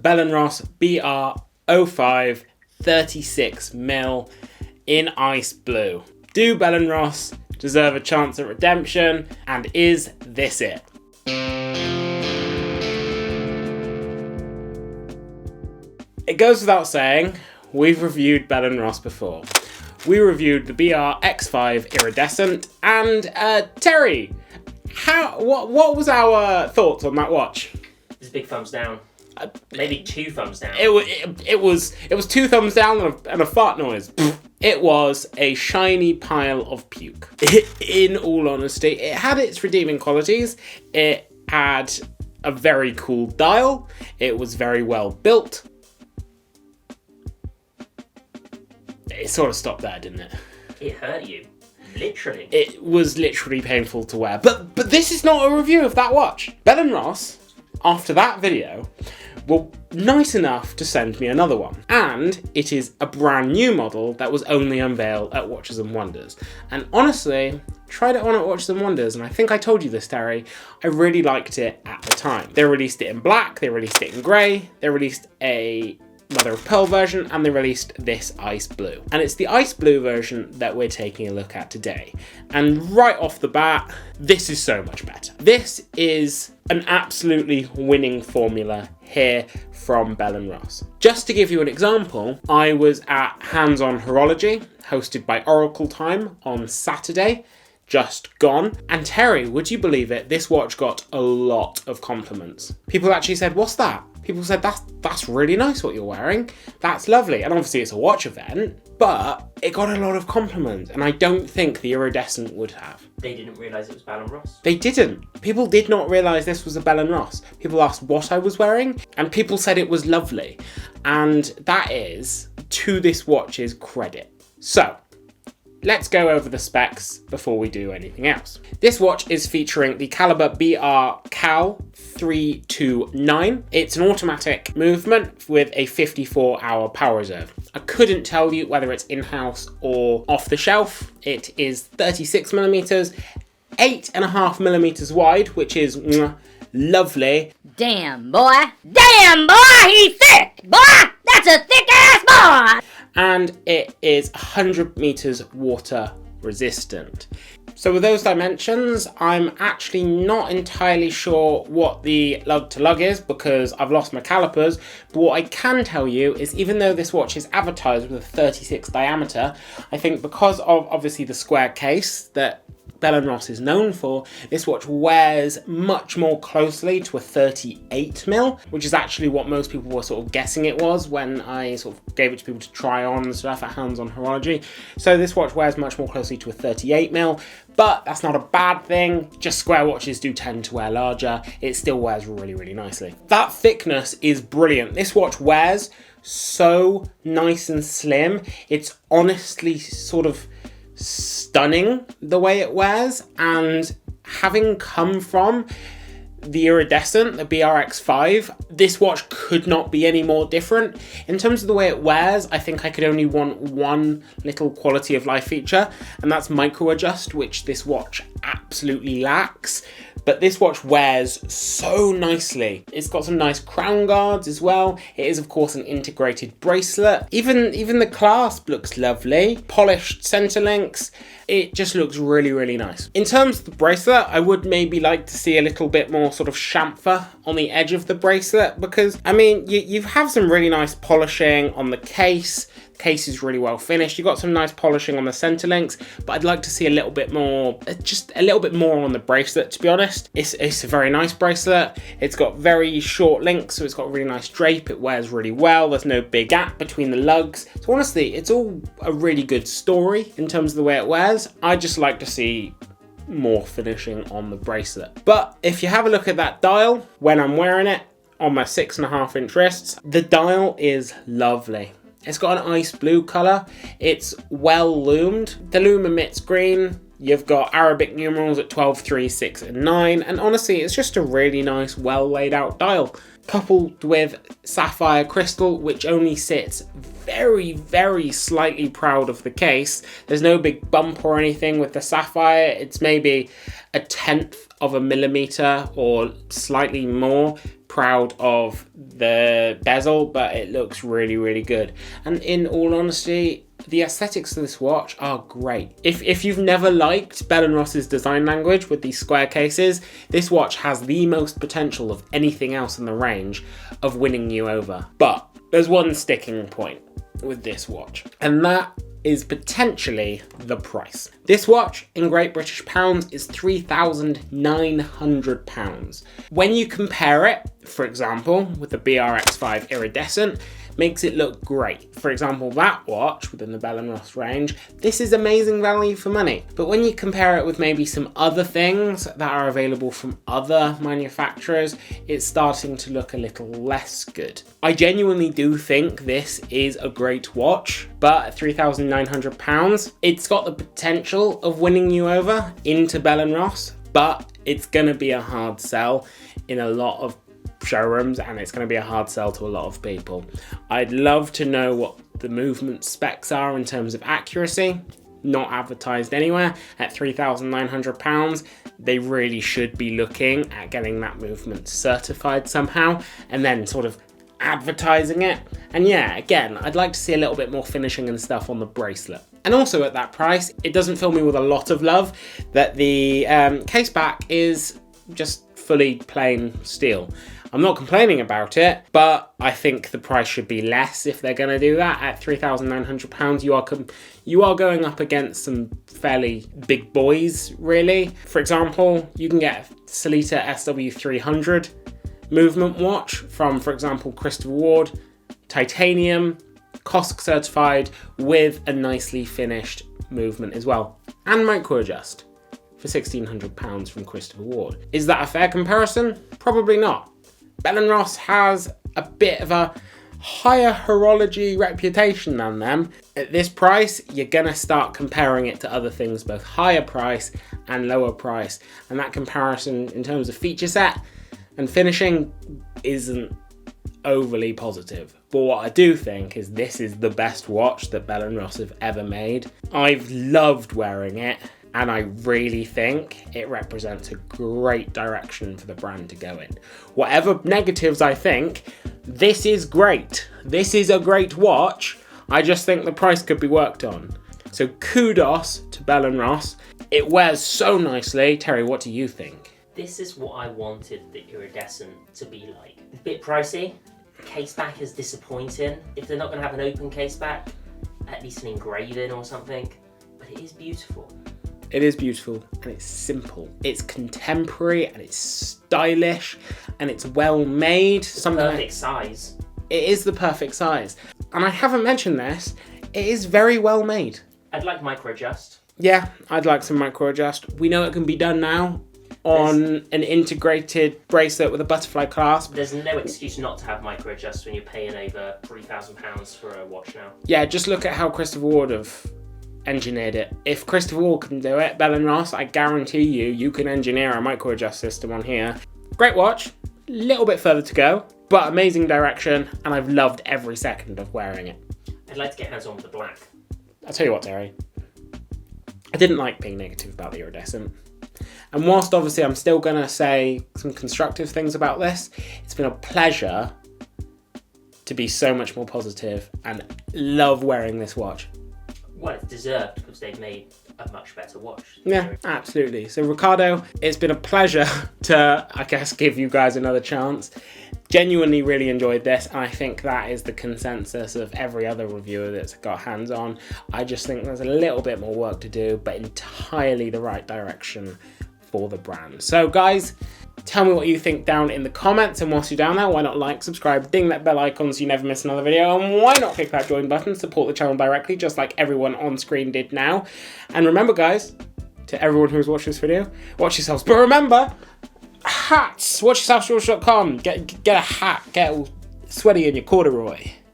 Bell & Ross BR-05 36mm in ice blue. Do Bell & Ross deserve a chance at redemption, and is this it? It goes without saying, we've reviewed Bell & Ross before. We reviewed the BR-05 Iridescent, and Terry, what was our thoughts on that watch? It's a big thumbs down. Maybe 2 thumbs down. It was 2 thumbs down and a fart noise. It was a shiny pile of puke. In all honesty, it had its redeeming qualities. It had a very cool dial. It was very well built. It sort of stopped there, didn't it? It hurt you. Literally. It was literally painful to wear. But this is not a review of that watch. Bell & Ross, after that video, were nice enough to send me another one. And it is a brand new model that was only unveiled at Watches and Wonders. And honestly, tried it on at Watches and Wonders, and I think I told you this, Terry, I really liked it at the time. They released it in black, they released it in grey, they released a mother of pearl version, and they released this ice blue. And it's the ice blue version that we're taking a look at today. And right off the bat, this is so much better. This is an absolutely winning formula here from Bell & Ross. Just to give you an example, I was at Hands On Horology, hosted by Oracle Time on Saturday, just gone. And Terry, would you believe it? This watch got a lot of compliments. People actually said, "What's that?" People said, that's really nice what you're wearing. That's lovely. And obviously it's a watch event, but it got a lot of compliments. And I don't think the Iridescent would have. They didn't realise it was Bell & Ross. They didn't. People did not realise this was a Bell & Ross. People asked what I was wearing, and people said it was lovely. And that is to this watch's credit. So, let's go over the specs before we do anything else. This watch is featuring the caliber BR Cal 329. It's an automatic movement with a 54-hour power reserve. I couldn't tell you whether it's in-house or off the shelf. It is 36mm, 8.5mm wide, which is lovely. Damn, boy, he's thick, boy, that's a thick ass boy. And it is 100 meters water resistant. So with those dimensions, I'm actually not entirely sure what the lug to lug is because I've lost my calipers, but what I can tell you is even though this watch is advertised with a 36 diameter, I think because of obviously the square case that Bell & Ross is known for, this watch wears much more closely to a 38mm, which is actually what most people were sort of guessing it was when I sort of gave it to people to try on and stuff at Hands On Horology. So this watch wears much more closely to a 38mm, but that's not a bad thing. Just square watches do tend to wear larger. It still wears really, really nicely. That thickness is brilliant. This watch wears so nice and slim. It's honestly sort of stunning the way it wears, and having come from the Iridescent, the BR-05, this watch could not be any more different. In terms of the way it wears, I think I could only want one little quality of life feature, and that's micro adjust, which this watch absolutely lacks. But this watch wears so nicely. It's got some nice crown guards as well. It is of course an integrated bracelet. Even the clasp looks lovely. Polished center links. It just looks really, really nice. In terms of the bracelet, I would maybe like to see a little bit more sort of chamfer on the edge of the bracelet because, I mean, you have some really nice polishing on the case. The case is really well finished. You've got some nice polishing on the center links, but I'd like to see a little bit more, just a little bit more on the bracelet, to be honest. It's a very nice bracelet. It's got very short links, so it's got a really nice drape. It wears really well. There's no big gap between the lugs. So honestly, it's all a really good story in terms of the way it wears. I'd just like to see more finishing on the bracelet. But if you have a look at that dial, when I'm wearing it on my 6.5-inch wrists, the dial is lovely. It's got an ice blue colour. It's well loomed. The loom emits green. You've got Arabic numerals at 12, 3, 6, and 9. And honestly, it's just a really nice, well laid out dial. Coupled with sapphire crystal, which only sits very, very slightly proud of the case. There's no big bump or anything with the sapphire. It's maybe 1/10 of a millimeter or slightly more proud of the bezel, but it looks really, really good. And in all honesty, the aesthetics of this watch are great. If you've never liked Bell & Ross's design language with these square cases, this watch has the most potential of anything else in the range of winning you over. But there's one sticking point with this watch, and that is potentially the price. This watch in Great British pounds is £3,900. When you compare it, for example, with the BR-05 iridescent, makes it look great. For example, that watch within the Bell & Ross range, this is amazing value for money. But when you compare it with maybe some other things that are available from other manufacturers, it's starting to look a little less good. I genuinely do think this is a great watch, but at £3,900, it's got the potential of winning you over into Bell & Ross, but it's gonna be a hard sell in a lot of showrooms, and it's going to be a hard sell to a lot of people. I'd love to know what the movement specs are in terms of accuracy. Not advertised anywhere. At £3,900, they really should be looking at getting that movement certified somehow, and then sort of advertising it. And yeah, again, I'd like to see a little bit more finishing and stuff on the bracelet. And also at that price, it doesn't fill me with a lot of love that the case back is just fully plain steel. I'm not complaining about it, but I think the price should be less if they're going to do that. At £3,900, you are going up against some fairly big boys, really. For example, you can get a Sellita SW300 movement watch from, for example, Christopher Ward, titanium, COSC certified, with a nicely finished movement as well, and micro adjust for £1,600 from Christopher Ward. Is that a fair comparison? Probably not. Bell & Ross has a bit of a higher horology reputation than them. At this price, you're gonna start comparing it to other things, both higher price and lower price. And that comparison in terms of feature set and finishing isn't overly positive. But what I do think is this is the best watch that Bell & Ross have ever made. I've loved wearing it, and I really think it represents a great direction for the brand to go in. Whatever negatives I think, this is great. This is a great watch. I just think the price could be worked on. So kudos to Bell & Ross. It wears so nicely. Terry, what do you think? This is what I wanted the iridescent to be like. A bit pricey. Case back is disappointing. If they're not going to have an open case back, at least an engraving or something. But it is beautiful. It is beautiful, and it's simple. It's contemporary, and it's stylish, and it's well made. Perfect size. It is the perfect size. And I haven't mentioned this, it is very well made. I'd like micro adjust. Yeah, I'd like some micro adjust. We know it can be done now on an integrated bracelet with a butterfly clasp. There's no excuse not to have micro adjust when you're paying over £3,000 for a watch now. Yeah, just look at how Christopher Ward have engineered it. If Christopher Ward can do it, Bell & Ross, I guarantee you can engineer a micro adjust system on here. Great watch, little bit further to go, but amazing direction, and I've loved every second of wearing it. I'd like to get hands on with the black. I'll tell you what, Terry, I didn't like being negative about the iridescent. And whilst obviously I'm still going to say some constructive things about this, it's been a pleasure to be so much more positive and love wearing this watch. Well, it's deserved because they've made a much better watch. Yeah, absolutely. So Ricardo, it's been a pleasure to, I guess, give you guys another chance. Genuinely really enjoyed this, and I think that is the consensus of every other reviewer that's got hands on. I just think there's a little bit more work to do, but entirely the right direction for the brand. So guys, tell me what you think down in the comments, and whilst you're down there, why not like, subscribe, ding that bell icon so you never miss another video, and why not click that join button to support the channel directly, just like everyone on screen did now. And remember guys, to everyone who's watched this video, watch yourselves, but remember, hats, watchyourselfshorts.com, get a hat, get all sweaty in your corduroy.